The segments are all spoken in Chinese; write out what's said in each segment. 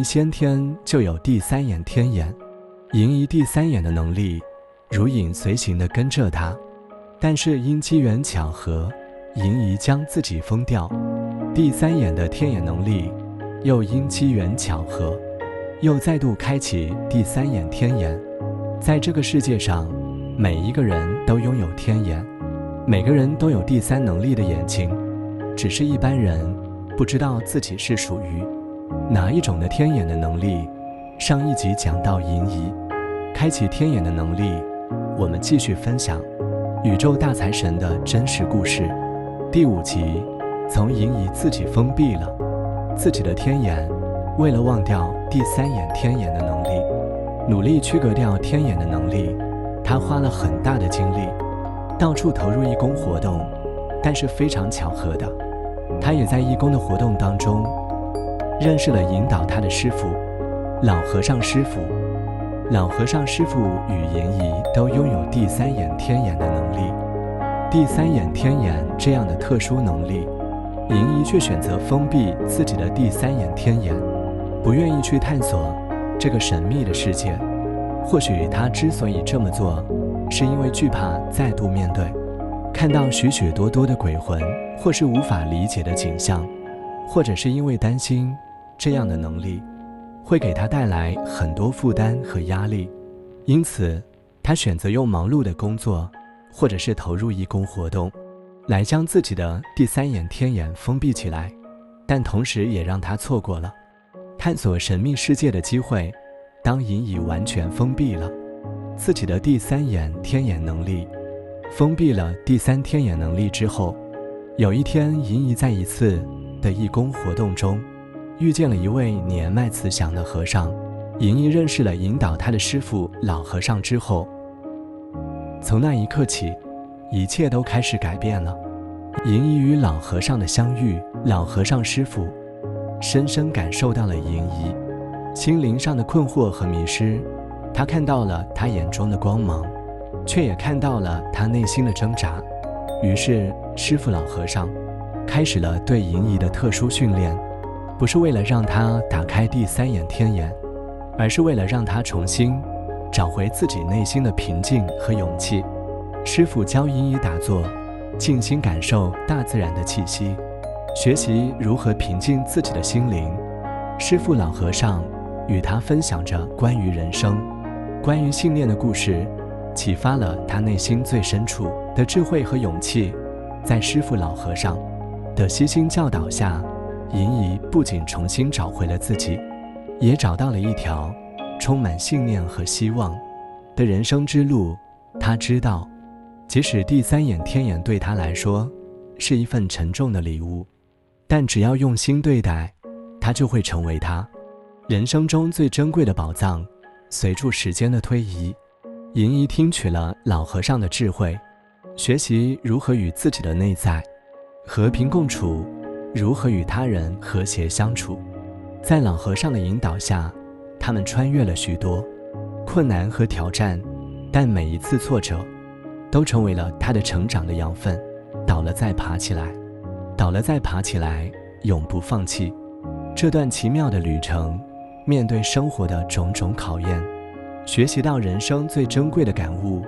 先天就有第三眼天眼，银姨第三眼的能力如影随形地跟着他，但是因机缘巧合，银姨将自己封掉，第三眼的天眼能力又因机缘巧合，又再度开启第三眼天眼。在这个世界上，每一个人都拥有天眼，每个人都有第三能力的眼睛，只是一般人不知道自己是属于哪一种的天眼的能力。上一集讲到银姨开启天眼的能力，我们继续分享宇宙大财神的真实故事。第5集，从银姨自己封闭了自己的天眼，为了忘掉第三眼天眼的能力，努力区隔掉天眼的能力，他花了很大的精力，到处投入义工活动。但是非常巧合的，他也在义工的活动当中认识了引导他的师父老和尚师父。老和尚师父与银姨都拥有第三眼天眼的能力。第三眼天眼这样的特殊能力，银姨却选择封闭自己的第三眼天眼，不愿意去探索这个神秘的世界。或许他之所以这么做，是因为惧怕再度面对看到许许多多的鬼魂，或是无法理解的景象，或者是因为担心这样的能力会给他带来很多负担和压力。因此他选择用忙碌的工作或者是投入义工活动来将自己的第三眼天眼封闭起来，但同时也让他错过了探索神秘世界的机会。当银姨完全封闭了自己的第三眼天眼能力，封闭了第三天眼能力之后，有一天银姨在一次的义工活动中遇见了一位年迈慈祥的和尚。银姨认识了引导他的师父老和尚之后，从那一刻起，一切都开始改变了。银姨与老和尚的相遇，老和尚师父深深感受到了银姨心灵上的困惑和迷失，他看到了他眼中的光芒，却也看到了他内心的挣扎。于是师父老和尚开始了对银姨的特殊训练，不是为了让他打开第三眼天眼，而是为了让他重新找回自己内心的平静和勇气。师父教银姨打坐，静心感受大自然的气息，学习如何平静自己的心灵。师父老和尚与他分享着关于人生、关于信念的故事，启发了他内心最深处的智慧和勇气。在师父老和尚的悉心教导下，银姨不仅重新找回了自己，也找到了一条充满信念和希望的人生之路。他知道，即使第三眼天眼对他来说是一份沉重的礼物，但只要用心对待，它就会成为他人生中最珍贵的宝藏。随着时间的推移，银姨听取了老和尚的智慧，学习如何与自己的内在和平共处，如何与他人和谐相处。在老和尚的引导下，他们穿越了许多困难和挑战，但每一次挫折都成为了他的成长的养分。倒了再爬起来，倒了再爬起来，永不放弃。这段奇妙的旅程，面对生活的种种考验，学习到人生最珍贵的感悟，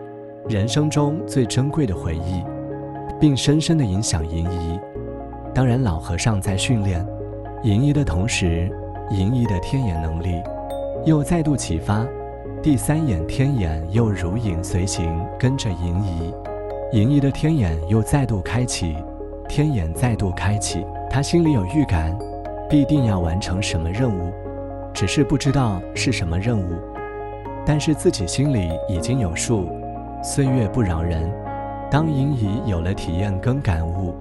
人生中最珍贵的回忆，并深深地影响银姨。当然，老和尚在训练银姨的同时，银姨的天眼能力又再度启发，第三眼天眼又如影随形跟着银姨，银姨的天眼又再度开启，天眼再度开启，他心里有预感，必定要完成什么任务，只是不知道是什么任务，但是自己心里已经有数。岁月不饶人，当银姨有了体验跟感悟，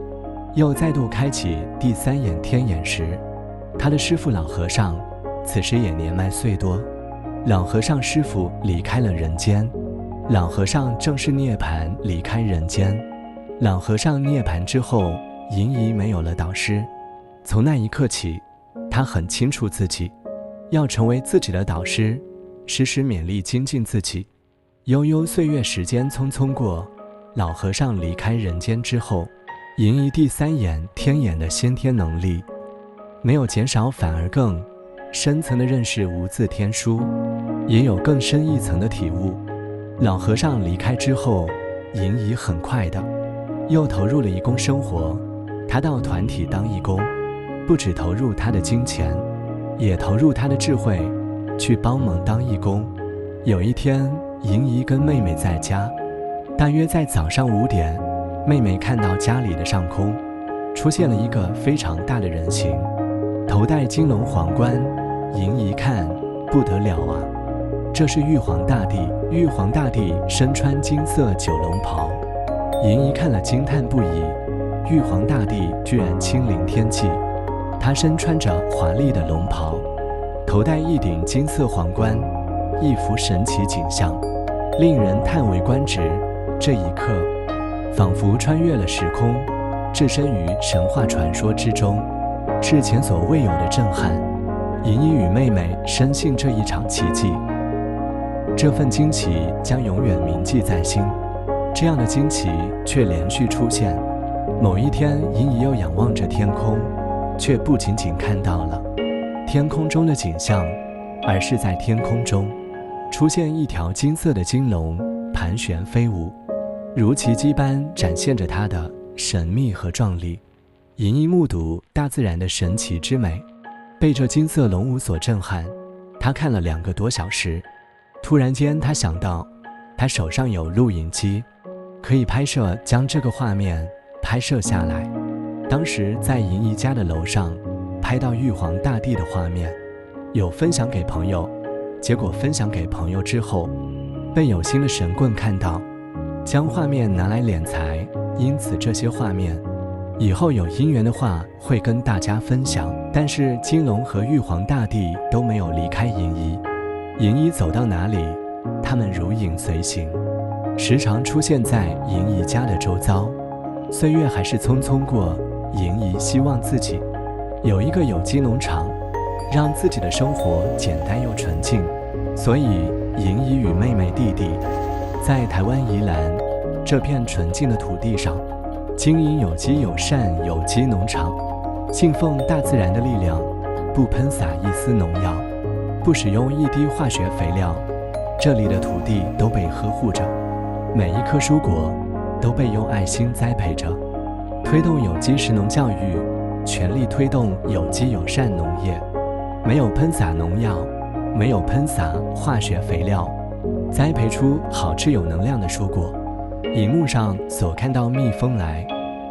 又再度开启第三眼天眼时，他的师父老和尚此时也年迈岁多。老和尚师父离开了人间，老和尚正式涅槃离开人间。老和尚涅槃之后，银姨没有了导师。从那一刻起，他很清楚自己要成为自己的导师，时时勉励精进自己。悠悠岁月，时间匆匆过，老和尚离开人间之后，银姨第三眼天眼的先天能力没有减少，反而更深层的认识无字天书，也有更深一层的体悟。老和尚离开之后，银姨很快的又投入了义工生活。他到团体当义工，不只投入他的金钱，也投入他的智慧，去帮忙当义工。有一天，银姨跟妹妹在家，大约在早上5点，妹妹看到家里的上空出现了一个非常大的人形，头戴金龙皇冠。银姨看不得了啊，这是玉皇大帝。玉皇大帝身穿金色九龙袍，银姨看了惊叹不已。玉皇大帝居然亲临天际，他身穿着华丽的龙袍，头戴一顶金色皇冠，一幅神奇景象，令人叹为观止。这一刻，仿佛穿越了时空，置身于神话传说之中，是前所未有的震撼。银姨与妹妹深信这一场奇迹，这份惊奇将永远铭记在心。这样的惊奇却连续出现。某一天，银姨又仰望着天空，却不仅仅看到了天空中的景象，而是在天空中出现一条金色的金龙，盘旋飞舞，如奇迹般展现着它的神秘和壮丽。银姨目睹大自然的神奇之美，被这金色龙舞所震撼。她看了2个多小时，突然间她想到，她手上有录影机，可以拍摄，将这个画面拍摄下来。当时在银姨家的楼上拍到玉皇大帝的画面，有分享给朋友，结果分享给朋友之后，被有心的神棍看到，将画面拿来敛财。因此这些画面以后有因缘的话会跟大家分享。但是金龙和玉皇大帝都没有离开银姨，银姨走到哪里，他们如影随形，时常出现在银姨家的周遭。岁月还是匆匆过，银姨希望自己有一个有机农场，让自己的生活简单又纯净。所以银姨与妹妹弟弟在台湾宜兰这片纯净的土地上经营有机友善有机农场，信奉大自然的力量，不喷洒一丝农药，不使用一滴化学肥料。这里的土地都被呵护着，每一颗蔬果都被用爱心栽培着。推动有机食农教育，全力推动有机友善农业，没有喷洒农药，没有喷洒化学肥料，栽培出好吃有能量的蔬果。荧幕上所看到蜜蜂来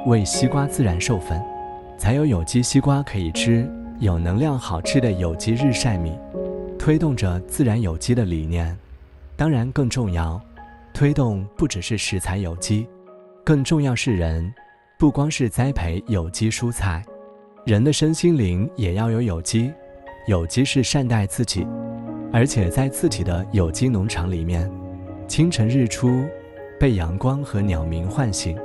为西瓜自然授粉，才有有机西瓜可以吃，有能量好吃的有机日晒米，推动着自然有机的理念。当然更重要，推动不只是食材有机，更重要是人，不光是栽培有机蔬菜，人的身心灵也要有有机。有机是善待自己，而且在自己的有机农场里面，清晨日出被阳光和鸟鸣唤醒，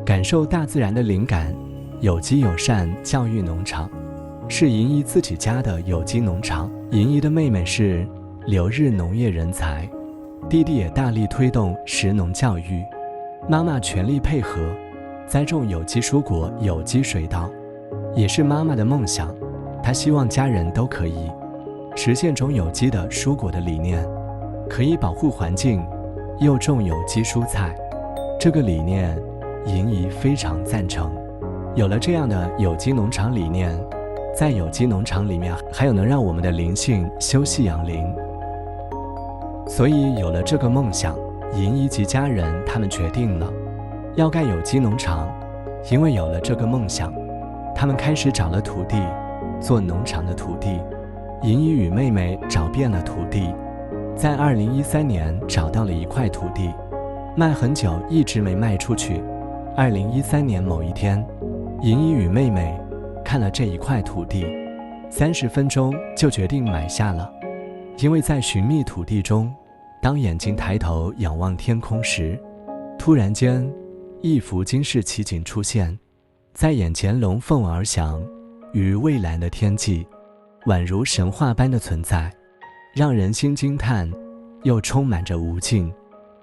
感受大自然的灵感。有机友善教育农场是银姨自己家的有机农场。银姨的妹妹是留日农业人才，弟弟也大力推动食农教育，妈妈全力配合栽种有机蔬果、有机水稻，也是妈妈的梦想。她希望家人都可以实现种有机的蔬果的理念，可以保护环境，又种有机蔬菜。这个理念，银姨非常赞成。有了这样的有机农场理念，在有机农场里面还有能让我们的灵性休息养灵。所以有了这个梦想，银姨及家人他们决定了要盖有机农场。因为有了这个梦想，他们开始找了土地，做农场的土地。银姨与妹妹找遍了土地，在2013年找到了一块土地，卖很久一直没卖出去。2013年某一天，银姨与妹妹看了这一块土地，30分钟就决定买下了。因为在寻觅土地中，当眼睛抬头仰望天空时，突然间一幅惊世奇景出现，在眼前龙凤而翔，于蔚蓝的天际，宛如神话般的存在，让人心惊叹，又充满着无尽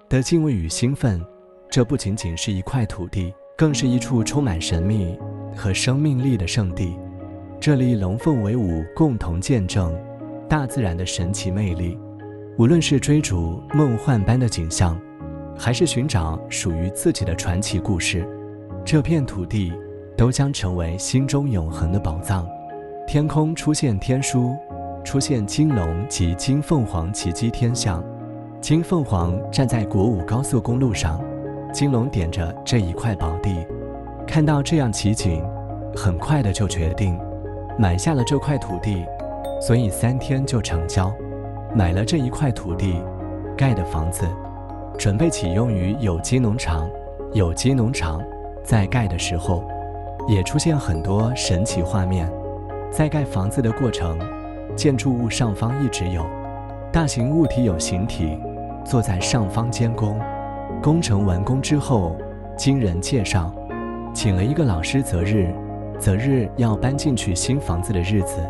的敬畏与兴奋。这不仅仅是一块土地，更是一处充满神秘和生命力的圣地。这里龙凤为舞，共同见证大自然的神奇魅力。无论是追逐梦幻般的景象，还是寻找属于自己的传奇故事，这片土地都将成为心中永恒的宝藏。天空出现天书，出现金龙及金凤凰奇迹天象。金凤凰站在国五高速公路上，金龙点着这一块宝地。看到这样奇景，很快的就决定买下了这块土地，所以3天就成交。买了这一块土地，盖的房子准备启用于有机农场。有机农场在盖的时候也出现很多神奇画面。在盖房子的过程，建筑物上方一直有大型物体有形体坐在上方监工。工程完工之后，经人介绍，请了一个老师择日要搬进去新房子的日子。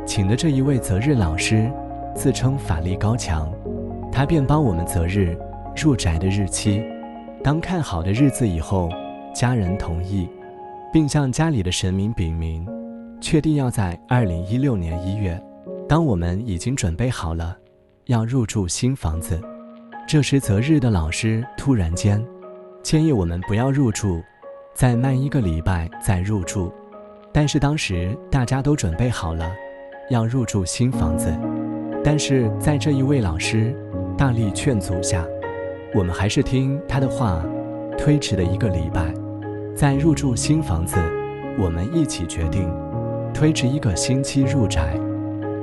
请的这一位择日老师自称法力高强，他便帮我们择日入宅的日期。当看好的日子以后，家人同意，并向家里的神明禀明，确定要在2016年1月。当我们已经准备好了要入住新房子，这时择日的老师突然间建议我们不要入住，再慢1个礼拜再入住。但是当时大家都准备好了要入住新房子，但是在这一位老师大力劝阻下，我们还是听他的话，推迟了1个礼拜。在入住新房子，我们一起决定推迟1个星期入宅。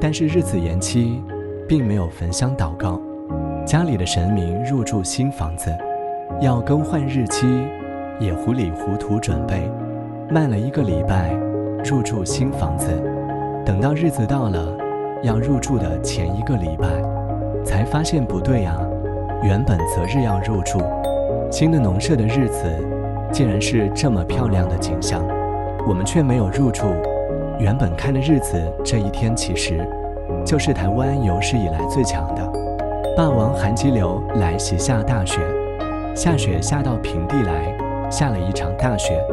但是日子延期，并没有焚香祷告。家里的神明入住新房子，要更换日期，也糊里糊涂准备，慢了1个礼拜入住新房子。等到日子到了要入住的前1个礼拜，才发现不对啊，原本择日要入住新的农舍的日子，竟然是这么漂亮的景象，我们却没有入住。原本看的日子这一天其实就是台湾有史以来最强的霸王寒激流来袭下大雪，下雪下到平地来，下了一场大雪。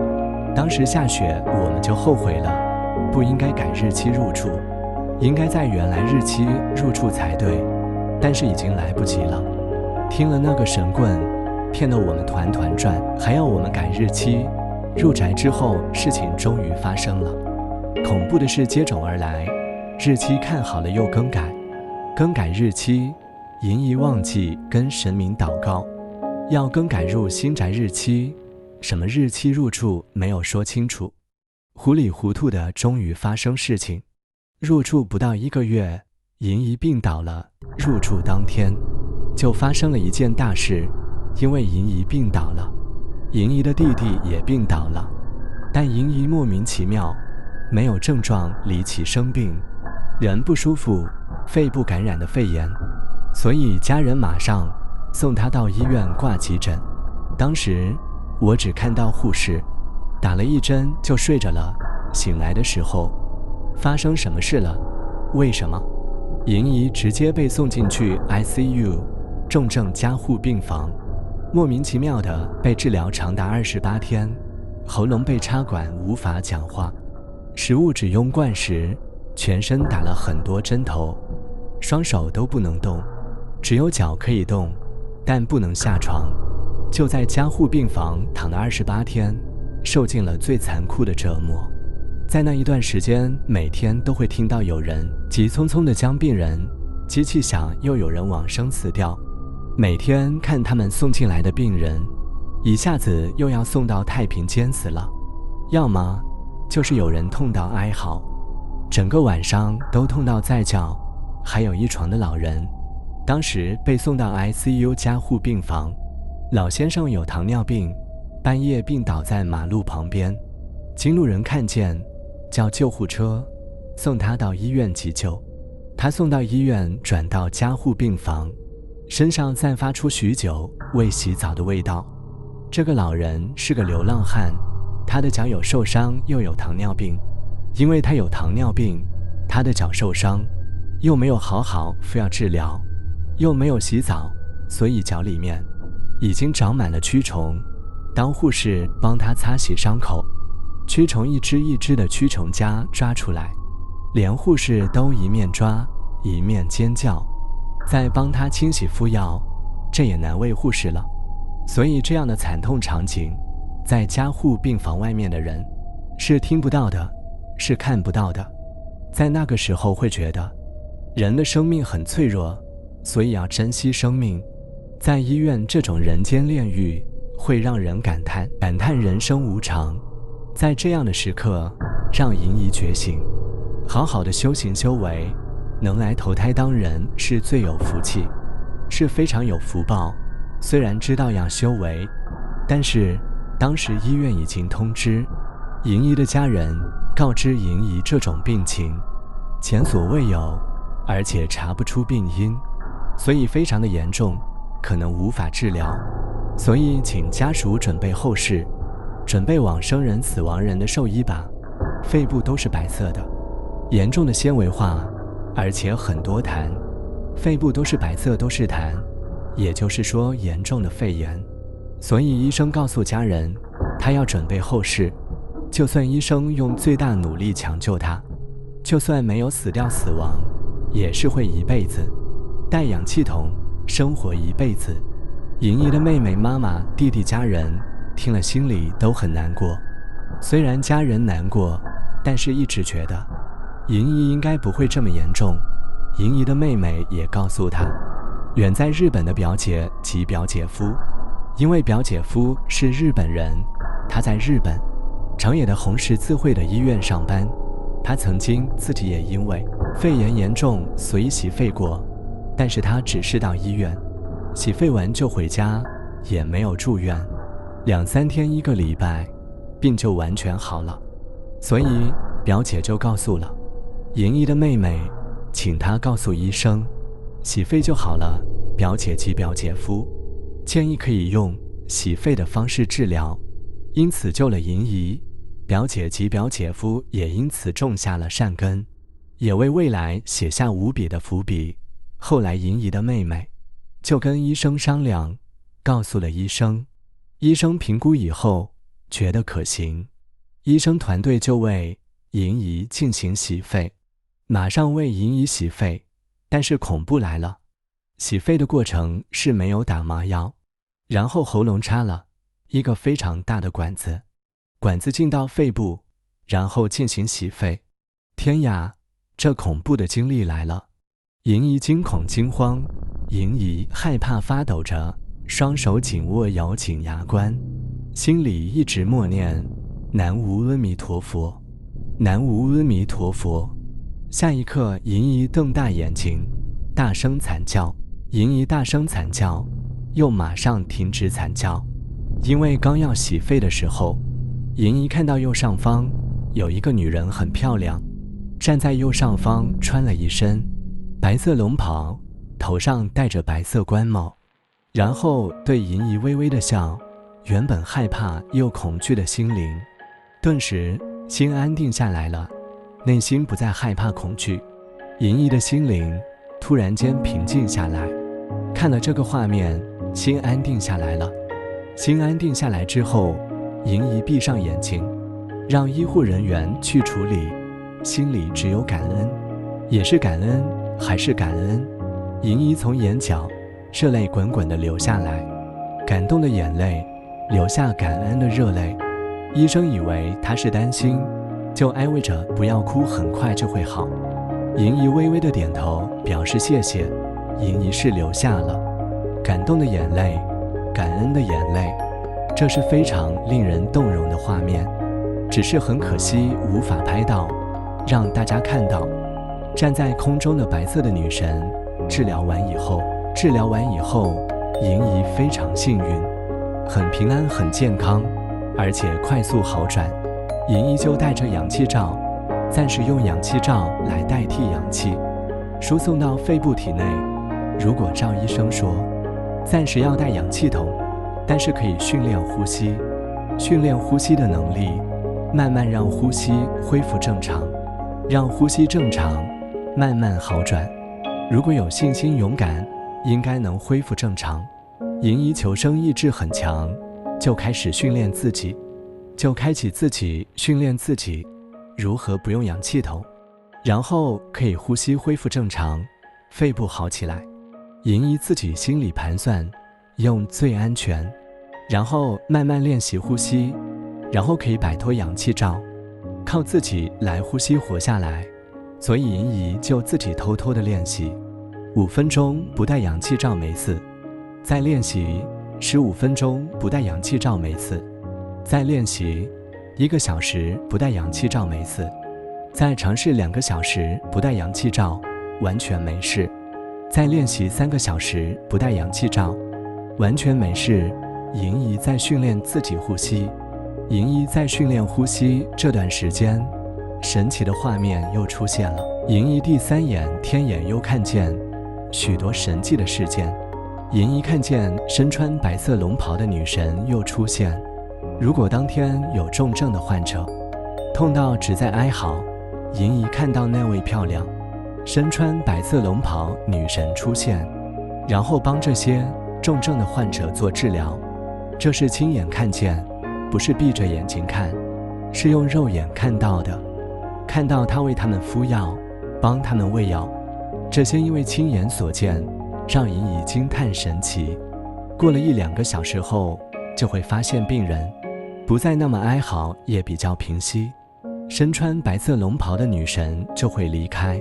当时下雪我们就后悔了，不应该改日期入住，应该在原来日期入住才对，但是已经来不及了。听了那个神棍骗得我们团团转，还要我们改日期。入宅之后，事情终于发生了。恐怖的事接踵而来，日期看好了又更改，更改日期，淫仪忘记跟神明祷告，要更改入新宅日期，什么日期入住没有说清楚，糊里糊涂的终于发生事情。入住不到1个月，淫仪病倒了。入住当天就发生了一件大事，因为淫仪病倒了，淫仪的弟弟也病倒了，但淫仪莫名其妙没有症状离奇生病，人不舒服，肺部感染的肺炎，所以家人马上送他到医院挂急诊。当时我只看到护士打了1针就睡着了，醒来的时候发生什么事了？为什么？淫仪直接被送进去 ICU 重症加护病房，莫名其妙的被治疗长达28天，喉咙被插管无法讲话，食物只用灌食，全身打了很多针头，双手都不能动，只有脚可以动，但不能下床，就在加护病房躺了28天，受尽了最残酷的折磨。在那一段时间，每天都会听到有人急匆匆地将病人，机器响又有人往生死掉。每天看他们送进来的病人，一下子又要送到太平间死了，要么就是有人痛到哀嚎，整个晚上都痛到在叫。还有一床的老人，当时被送到 ICU 加护病房，老先生有糖尿病，半夜病倒在马路旁边，经路人看见，叫救护车送他到医院急救。他送到医院转到加护病房，身上散发出许久未洗澡的味道。这个老人是个流浪汉，他的脚有受伤又有糖尿病，因为他有糖尿病，他的脚受伤，又没有好非要治疗，又没有洗澡，所以脚里面已经长满了蛆虫。当护士帮他擦洗伤口，蛆虫一只一只的蛆虫痂抓出来，连护士都一面抓一面尖叫，再帮他清洗敷药，这也难为护士了。所以这样的惨痛场景，在加护病房外面的人是听不到的，是看不到的。在那个时候会觉得人的生命很脆弱，所以要珍惜生命。在医院这种人间炼狱，会让人感叹人生无常。在这样的时刻，让银姨觉醒，好好的修行修为，能来投胎当人是最有福气，是非常有福报。虽然知道要修为，但是当时医院已经通知银姨的家人，告知银姨这种病情前所未有，而且查不出病因，所以非常的严重，可能无法治疗。所以请家属准备后事，准备往生人死亡人的寿衣吧。肺部都是白色的，严重的纤维化，而且很多痰，肺部都是白色，都是痰，也就是说严重的肺炎。所以医生告诉家人，他要准备后事，就算医生用最大努力抢救他，就算没有死掉死亡，也是会一辈子带氧气筒生活一辈子。银姨的妹妹、妈妈、弟弟家人听了心里都很难过，虽然家人难过，但是一直觉得银姨应该不会这么严重。银姨的妹妹也告诉她，远在日本的表姐及表姐夫，因为表姐夫是日本人，他在日本长野的红十字会的医院上班，他曾经自己也因为肺炎严重，所以洗肺过，但是他只是到医院洗肺完就回家，也没有住院，2-3天1个礼拜，病就完全好了。所以表姐就告诉了银姨的妹妹，请她告诉医生，洗肺就好了。表姐及表姐夫建议可以用洗肺的方式治疗，因此救了银姨。表姐及表姐夫也因此种下了善根，也为未来写下无比的伏笔。后来银姨的妹妹就跟医生商量，告诉了医生，医生评估以后觉得可行，医生团队就为银姨进行洗肺，马上为银姨洗肺。但是恐怖来了，洗肺的过程是没有打麻药，然后喉咙插了一个非常大的管子，管子进到肺部，然后进行洗肺。天呀，这恐怖的经历来了！银姨惊恐惊慌，银姨害怕发抖着，双手紧握咬紧牙关，心里一直默念南无阿弥陀佛，南无阿弥陀佛。下一刻，银姨瞪大眼睛，大声惨叫。银姨大声惨叫，又马上停止惨叫，因为刚要洗肺的时候，银姨看到右上方有一个女人很漂亮，站在右上方，穿了一身白色龙袍，头上戴着白色冠帽，然后对银姨微微的笑。原本害怕又恐惧的心灵顿时心安定下来了，内心不再害怕恐惧，银姨的心灵突然间平静下来。看了这个画面，心安定下来了。心安定下来之后，银姨闭上眼睛，让医护人员去处理，心里只有感恩，也是感恩，还是感恩。银姨从眼角热泪滚滚地流下来，感动的眼泪流下感恩的热泪。医生以为她是担心，就安慰着不要哭，很快就会好。银姨微微的点头表示谢谢，银姨是流下了感动的眼泪，感恩的眼泪，这是非常令人动容的画面，只是很可惜无法拍到，让大家看到站在空中的白色的女神。治疗完以后，银姨非常幸运，很平安，很健康，而且快速好转。银姨就带着氧气罩，暂时用氧气罩来代替氧气，输送到肺部体内。如果照医生说，暂时要带氧气筒，但是可以训练呼吸，训练呼吸的能力，慢慢让呼吸恢复正常，让呼吸正常，慢慢好转。如果有信心勇敢，应该能恢复正常。银姨求生意志很强，就开始训练自己，就开启自己训练自己如何不用氧气筒，然后可以呼吸恢复正常。肺部好起来。莹姨自己心里盘算，用最安全，然后慢慢练习呼吸，然后可以摆脱氧气罩，靠自己来呼吸活下来。所以莹姨就自己偷偷的练习，5分钟不戴氧气罩每次，再练习15分钟不戴氧气罩每次，再练习1个小时不戴氧气罩每次，再尝试2个小时不戴氧气罩，完全没事，再练习3个小时不戴氧气罩，完全没事。莹姨在训练自己呼吸，莹姨在训练呼吸这段时间，神奇的画面又出现了。莹姨第3眼天眼又看见许多神迹的事件。莹姨看见身穿白色龙袍的女神又出现。如果当天有重症的患者，痛到只在哀嚎，莹姨看到那位漂亮身穿白色龙袍女神出现，然后帮这些重症的患者做治疗。这是亲眼看见，不是闭着眼睛看，是用肉眼看到的，看到她为他们敷药，帮他们喂药。这些因为亲眼所见，让莹姨惊叹神奇。过了1-2个小时后，就会发现病人不再那么哀嚎，也比较平息，身穿白色龙袍的女神就会离开。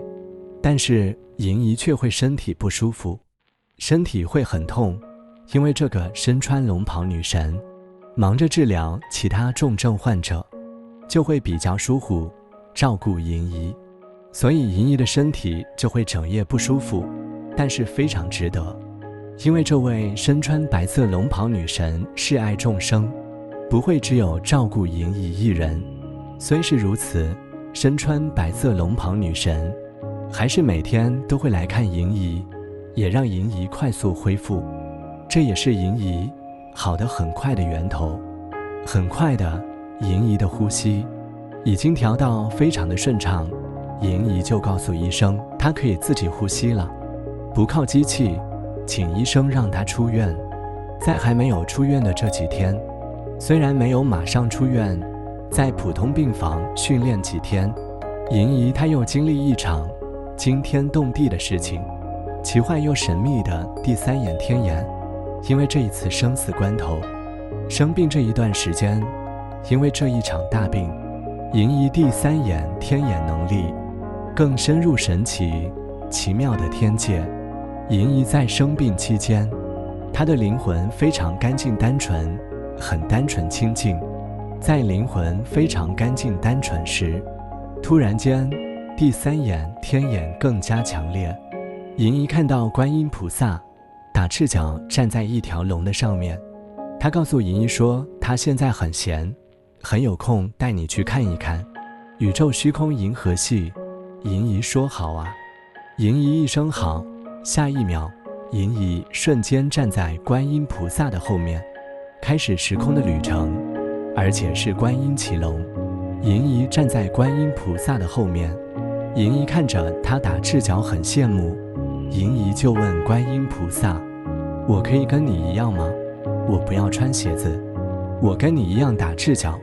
但是莹姨却会身体不舒服，身体会很痛，因为这个身穿龙袍女神忙着治疗其他重症患者，就会比较疏忽照顾莹姨，所以莹姨的身体就会整夜不舒服。但是非常值得，因为这位身穿白色龙袍女神是爱众生，不会只有照顾莹姨一人。虽是如此，身穿白色龙袍女神还是每天都会来看莹姨，也让莹姨快速恢复。这也是莹姨好得很快的源头。很快的，莹姨的呼吸已经调到非常的顺畅，莹姨就告诉医生她可以自己呼吸了，不靠机器，请医生让她出院。在还没有出院的这几天，虽然没有马上出院，在普通病房训练几天，莹姨她又经历一场惊天动地的事情，奇幻又神秘的第3眼天眼。因为这一次生死关头，生病这一段时间，因为这一场大病，莹姨第3眼天眼能力更深入神奇奇妙的天界。莹姨在生病期间，她的灵魂非常干净单纯，很单纯清净。在灵魂非常干净单纯时，突然间第3眼天眼更加强烈。莹姨看到观音菩萨打赤脚站在一条龙的上面，他告诉莹姨说他现在很闲，很有空带你去看一看宇宙虚空银河系。莹姨说好啊。莹姨一声好，下一秒莹姨瞬间站在观音菩萨的后面，开始时空的旅程，而且是观音骑龙。莹姨站在观音菩萨的后面，莹姨看着他打赤脚很羡慕，莹姨就问观音菩萨，我可以跟你一样吗？我不要穿鞋子，我跟你一样打赤脚，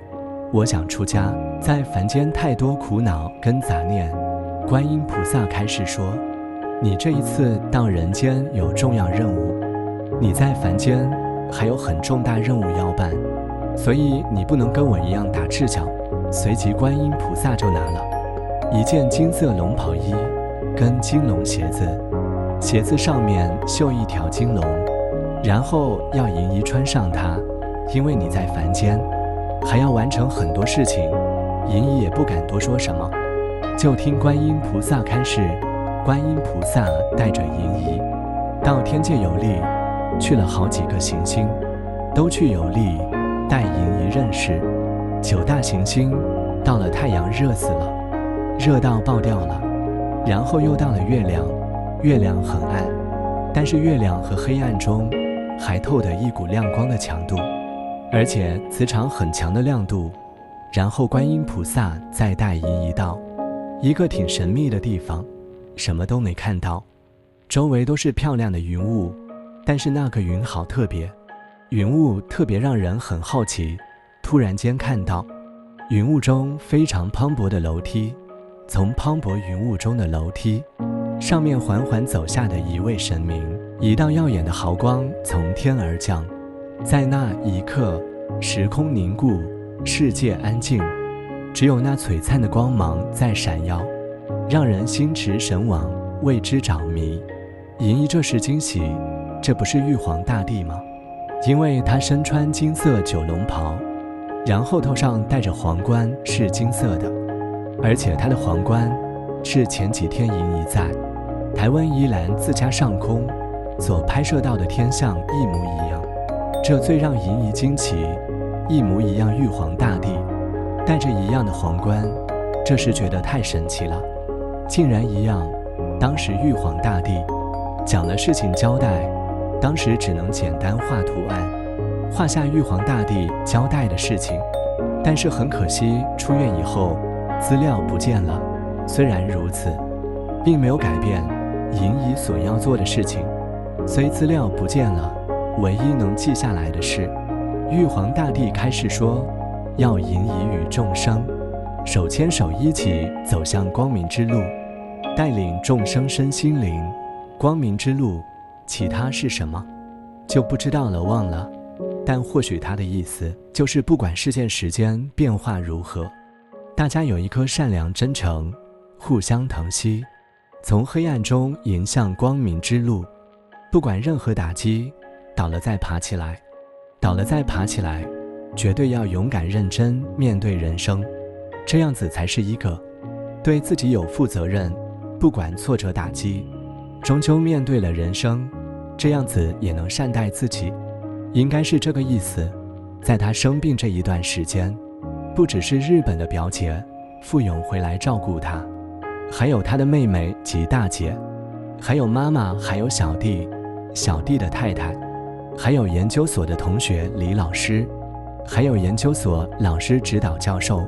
我想出家，在凡间太多苦恼跟杂念。观音菩萨开示说，你这一次到人间有重要任务，你在凡间还有很重大任务要办，所以你不能跟我一样打赤脚。随即观音菩萨就拿了一件金色龙袍衣跟金龙鞋子，鞋子上面绣一条金龙，然后要莹姨穿上它，因为你在凡间还要完成很多事情。莹姨也不敢多说什么，就听观音菩萨开示。观音菩萨带着莹姨到天界游历，去了好几个行星，都去游历带莹姨认识9大行星。到了太阳热死了，热到爆掉了，然后又到了月亮，月亮很暗，但是月亮和黑暗中还透着一股亮光的强度，而且磁场很强的亮度。然后观音菩萨再带莹姨到一个挺神秘的地方，什么都没看到，周围都是漂亮的云雾，但是那个云好特别，云雾特别让人很好奇。突然间看到云雾中非常磅礴的楼梯，从磅礴云雾中的楼梯上面缓缓走下的一位神明，一道耀眼的毫光从天而降。在那一刻，时空凝固，世界安静，只有那璀璨的光芒在闪耀，让人心驰神往，为之着迷。银衣这时惊喜，这不是玉皇大帝吗？因为他身穿金色九龙袍，然后头上戴着皇冠是金色的，而且他的皇冠是前几天银衣在台湾宜兰自家上空所拍摄到的天象一模一样。这最让银衣惊奇，一模一样玉皇大帝戴着一样的皇冠，这时觉得太神奇了，竟然一样。当时玉皇大帝讲了事情交代，当时只能简单画图案，画下玉皇大帝交代的事情。但是很可惜，出院以后资料不见了。虽然如此，并没有改变银衣所要做的事情。虽资料不见了，唯一能记下来的是，玉皇大帝开始说，要银衣与众生手牵手一起走向光明之路，带领众生身心灵。光明之路，其他是什么就不知道了，忘了。但或许他的意思就是不管事件时间变化如何，大家有一颗善良真诚，互相疼惜，从黑暗中迎向光明之路。不管任何打击，倒了再爬起来，倒了再爬起来，绝对要勇敢认真面对人生，这样子才是一个对自己有负责任。不管挫折打击，终究面对了人生，这样子也能善待自己，应该是这个意思。在他生病这一段时间，不只是日本的表姐傅勇回来照顾他，还有他的妹妹及大姐，还有妈妈，还有小弟，小弟的太太，还有研究所的同学李老师，还有研究所老师指导教授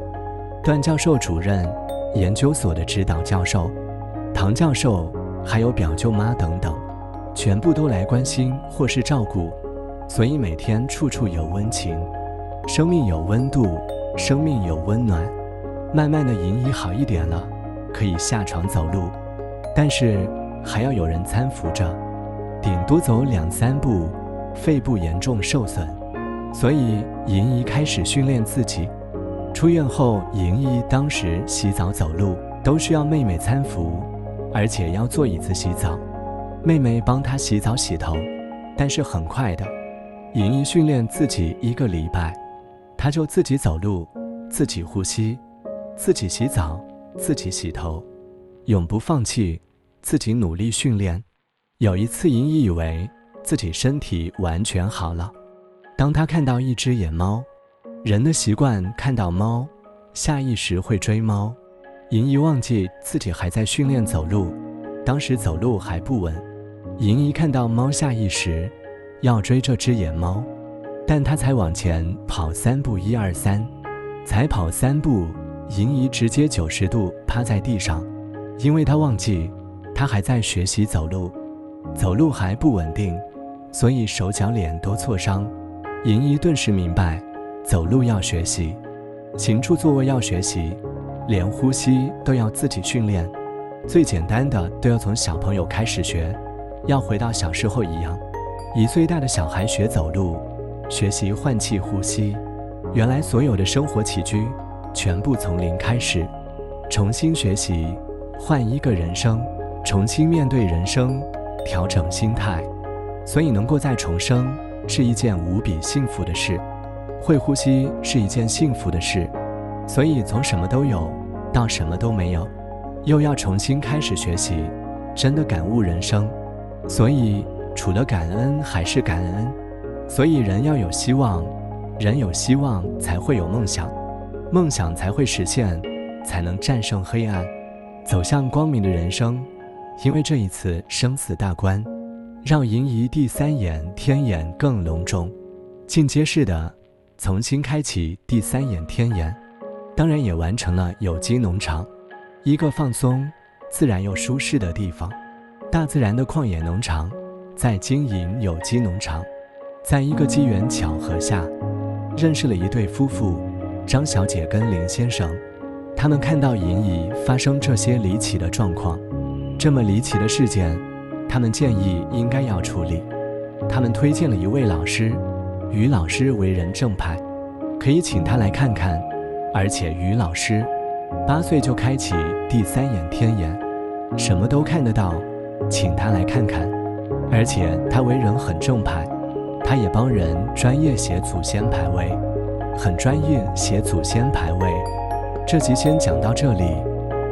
段教授主任，研究所的指导教授唐教授，还有表舅妈等等，全部都来关心或是照顾，所以每天处处有温情，生命有温度，生命有温暖。慢慢的银衣好一点了，可以下床走路，但是还要有人搀扶着，顶多走2-3步，肺部严重受损，所以银衣开始训练自己。出院后，银衣当时洗澡走路都需要妹妹搀扶，而且要坐椅子洗澡，妹妹帮她洗澡洗头。但是很快的，银衣训练自己1个礼拜，她就自己走路，自己呼吸，自己洗澡，自己洗头，永不放弃，自己努力训练。有一次，银衣以为自己身体完全好了，当她看到一只野猫，人的习惯看到猫，下意识会追猫。银衣忘记自己还在训练走路，当时走路还不稳。银衣看到猫，下意识要追这只野猫，但她才往前跑3步，1、2、3，才跑3步，银衣直接90度趴在地上，因为她忘记她还在学习走路，走路还不稳定，所以手脚脸都挫伤。银衣顿时明白，走路要学习，行住坐卧要学习，连呼吸都要自己训练，最简单的都要从小朋友开始学，要回到小时候一样，1岁大的小孩学走路，学习换气呼吸。原来所有的生活起居全部从零开始，重新学习，换一个人生，重新面对人生，调整心态。所以能够再重生是一件无比幸福的事，会呼吸是一件幸福的事。所以从什么都有到什么都没有，又要重新开始学习，真的感悟人生。所以除了感恩还是感恩。所以人要有希望，人有希望才会有梦想，梦想才会实现，才能战胜黑暗，走向光明的人生。因为这一次生死大关，让银衣第3眼天眼更隆重，进阶式的重新开启第3眼天眼。当然也完成了有机农场，一个放松自然又舒适的地方。大自然的旷野农场在经营有机农场。在一个机缘巧合下，认识了一对夫妇，张小姐跟林先生。他们看到银衣发生这些离奇的状况，这么离奇的事件，他们建议应该要处理。他们推荐了一位老师，于老师为人正派，可以请他来看看。而且于老师8岁就开启第3眼天眼，什么都看得到，请他来看看。而且他为人很正派，他也帮人专业写祖先牌位，很专业写祖先牌位。这集先讲到这里，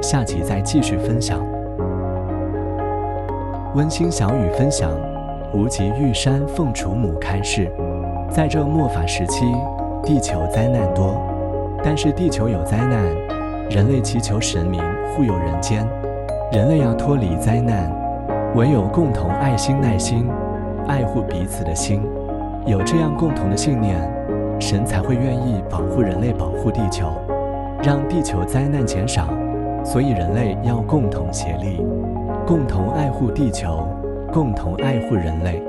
下集再继续分享。温馨小语分享：无极玉山凤雏母开示，在这末法时期，地球灾难多，但是地球有灾难，人类祈求神明护佑人间，人类要脱离灾难，唯有共同爱心耐心，爱护彼此的心，有这样共同的信念，神才会愿意保护人类，保护地球，让地球灾难减少。所以人类要共同协力，共同爱护地球，共同爱护人类，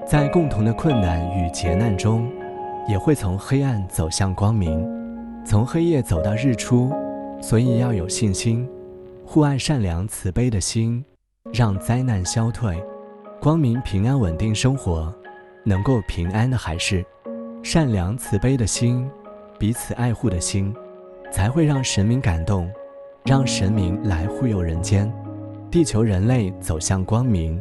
在共同的困难与劫难中，也会从黑暗走向光明，从黑夜走到日出。所以要有信心，互爱善良慈悲的心，让灾难消退，光明平安稳定生活。能够平安的还是善良慈悲的心，彼此爱护的心，才会让神明感动，让神明来护佑人间，地球人类走向光明。